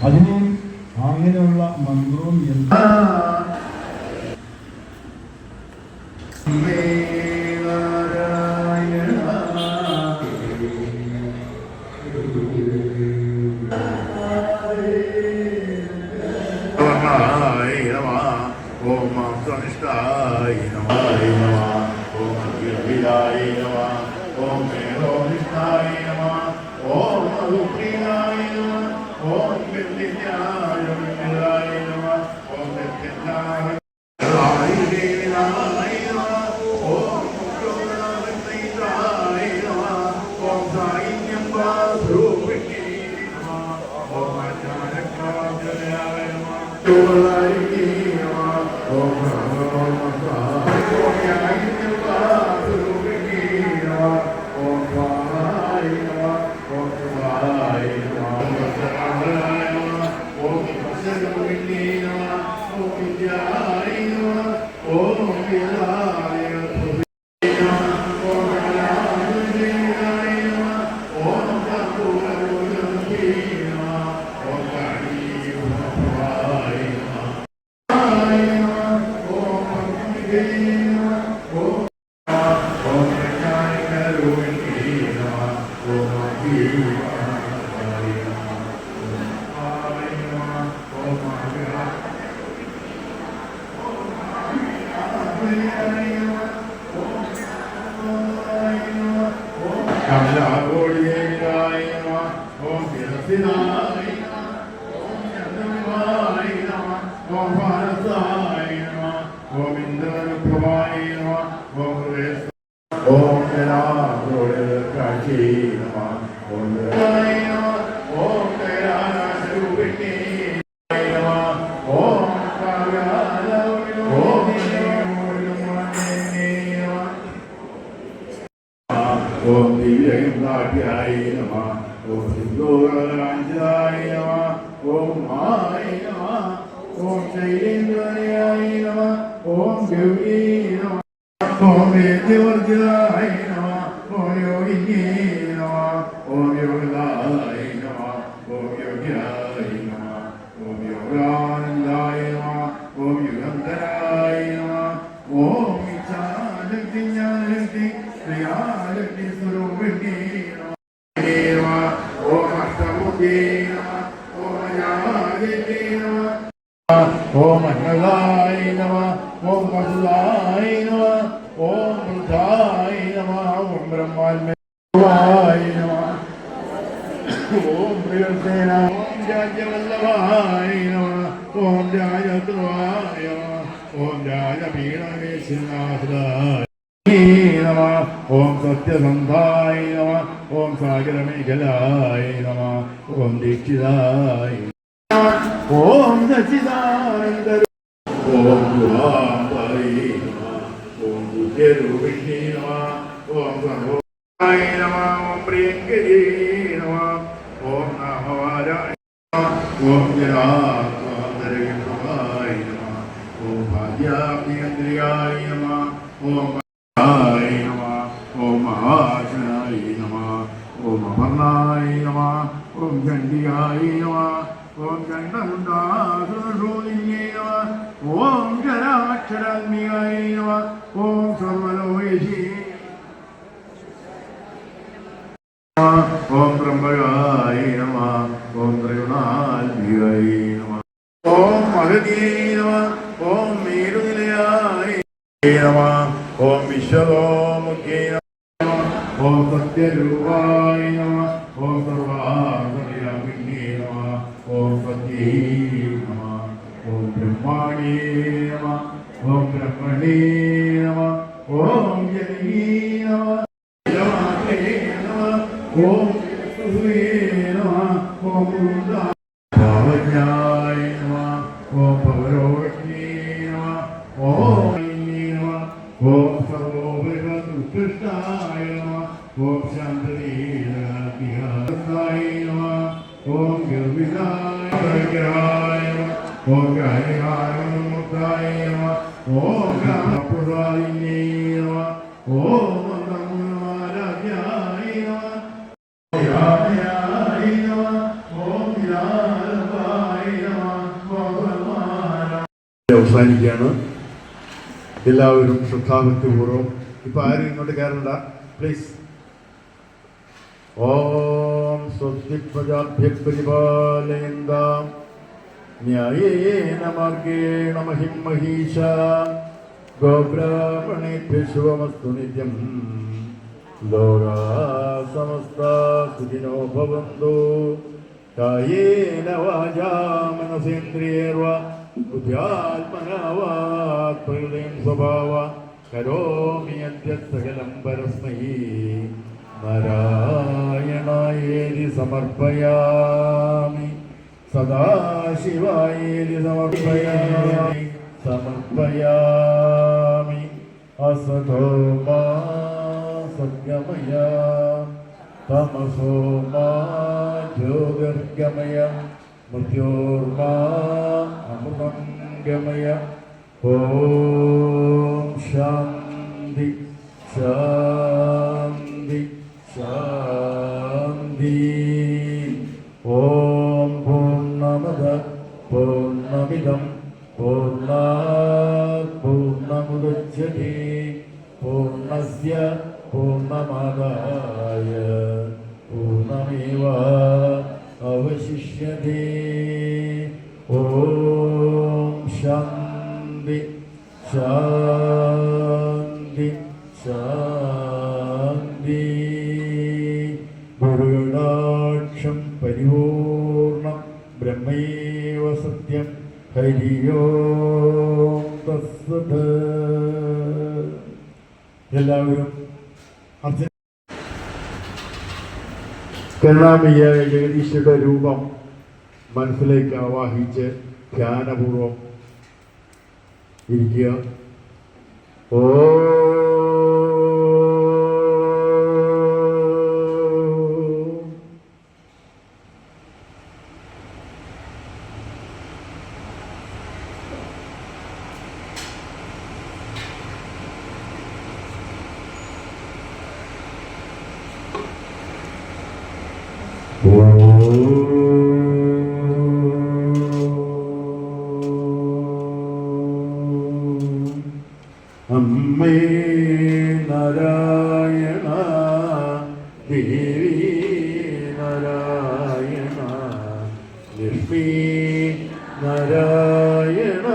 അതിനെയും അങ്ങനെയുള്ള മന്ത്രവും ഓം സത്യസന്ധായ നമ. ഓം സാഗരമേഖലായ നമ. ഓം ദീക്ഷിതായ ഓം സച്ചിദാനന്ദ ഓം ഗുഹാംബരേ നമ. ഓം ബുദ്ധ്യരൂപിണേ നമ. ഓം സർവോദായ നമ. ഓം പ്രിയങ്കരേ നമ. ഓം നാമവാരായ നമ. ഓം ജനാർദ്ദനായ നമ. ഓം ഭാഗ്യാഭ്യന്ത്രിയായ നമ. ഓം ഓം മഹാശനായ നമ. ഓം അപർണായ നമ. ഓം ചണ്ഡികായ നമ. ഓം ചണ്ഡമുണ്ടാസുരശോധിന്യേ നമ. ഓം ജലാക്ഷരാത്മികായ നമ. ഓം സർവലോകേശി ഓം ത്രംബകായ നമ. ഓം ത്രിഗുണാത്മികായ നമ. ഓം മഹതിയേ നമ. ഓം മേരുനിലയായ നമ. ഓം വിശ്വതോമുഖ്യേ നമ. ഓം സത്യരൂപായ നമ. ഓം സർവാർവ്വവ്യാപിനേ നമ. ഓം സത്യേ നമ. ഓം ബ്രഹ്മാണേ നമ. ഓം ബ്രഹ്മണേ നമ. ഓം ജനനീ നമ. ഓം നമ. ഓം ഭാവജ്ഞായ നമ. ഓം പൗരോഷ്ണേ നമ. ഓം ഓം സർവോപരിഷ്ടായ നമ. ഓം ശാന്തനീയായ നമ. ഓം ഗർഭിതായ നമ. ഓം കാര്യകാരണമുക്തായ നമ. ഓം കാമപ്രദായിനേ നമ. ഓം മന്ദമാരാധ്യായ നമ. ഓം വിരാജയായ നമ. ഓം വിരാജ അവസാനിക്കുകയാണ്. എല്ലാവരും ശ്രദ്ധാഭക്തിപൂർവ്വം. ഇപ്പം ആരും ഇങ്ങോട്ട് കയറണ്ട പ്ലീസ്. ഓം സ്വസ്തി പ്രജാഭ്യഃ പരിപാലയന്താം ന്യായേന മാർഗേണ മഹിം മഹീശാ ഗോബ്രാഹ്മണേഭ്യഃ ശുഭമസ്തു നിത്യം. ലോകാ സമസ്താ സുഖിനോ ഭവന്തു. കായേന വാചാ മനസേന്ദ്രിയേർവാ ബുദ്ധ്യാത്മനാ വാ പ്രകൃതിം സ്വഭാവാ കരോമി യദ്യത് സകലം പരസ്മൈ നാരായണായേതി സമർപ്പയാമി. സദാശിവായേതി സമർപ്പയാമി. അസതോ മാ സദ്ഗമയ തമസോ മാ ജ്യോതിർഗമയ മൃത്യോർമാ അമൃതം ഗമയ. ഓം ശാന്തി ശാന്തി ശാന്തി. ഓം പൂർണ്ണമദ പൂർണ്ണമിദം പൂർണ്ണാത് പൂർണ്ണമുദച്യത്തെ പൂർണ്ണസ്യ പൂർണ്ണമാദായ പൂർണ്ണമേവ അവശിഷ്യത്തെ. ഓം ശാന്തി ശാന്തി ശാന്തി. ഗുരുകടാക്ഷം പരിപൂർണം ബ്രഹ്മൈവ സത്യം. ഹരി ഓം തസ്സത്. എല്ലാവരും കരുണാമയിയായ ജഗദീശയുടെ രൂപം മനസ്സിലേക്ക് ആവാഹിച്ച് ധ്യാനപൂർവം ഇരിക്കുക. ഓ അമ്മേ നാരായണ ദേവി നാരായണ ലക്ഷ്മി നാരായണ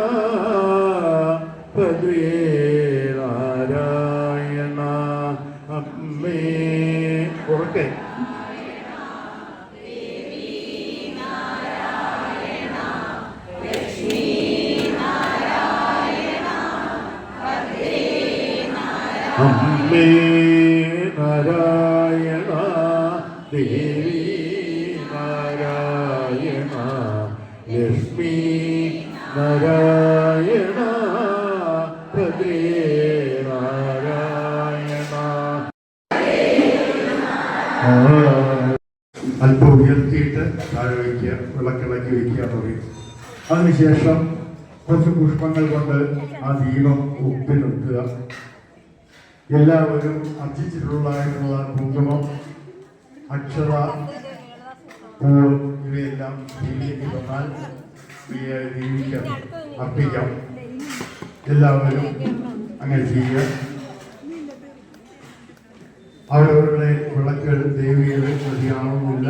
ഭദ്രേ നാരായണ. അമ്മേ ഉറക്കെ അമ്മേ നാരായണ ദേവി നാരായണ ലക്ഷ്മി നാരായണ ഭദ്രേ നാരായണ. അല്പം ഉയർത്തിയിട്ട് താഴെ വയ്ക്കുക, വിളക്കിളക്കി വയ്ക്കുക എന്ന് പറയും. അതിനുശേഷം കുറച്ച് പുഷ്പങ്ങൾ കൊണ്ട് ആ ദീപം ഒപ്പി നിർത്തുക. എല്ലാവരും അർച്ചിച്ചിട്ടുള്ളതായിട്ടുള്ള കുങ്കുമം, അക്ഷര, പൂവ് ഇവയെല്ലാം ദേവിക്ക് വന്നാൽ ദേവിക്ക് അർപ്പിക്കാം. എല്ലാവരും അങ്ങനെ ചെയ്യുക. അവരവരുടെ വിളക്കുകൾ ദേവിയുടെ മതിയാവുന്നില്ല,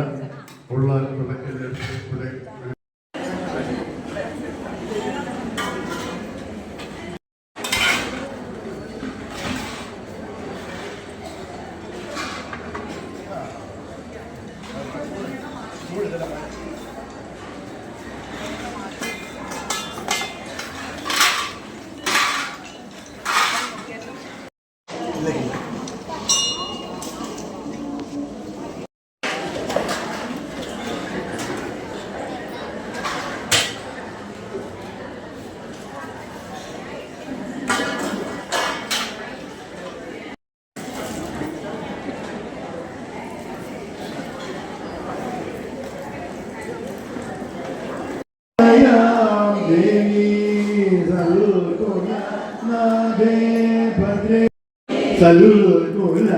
ഉള്ള വിളക്കുകൾ സൽകുല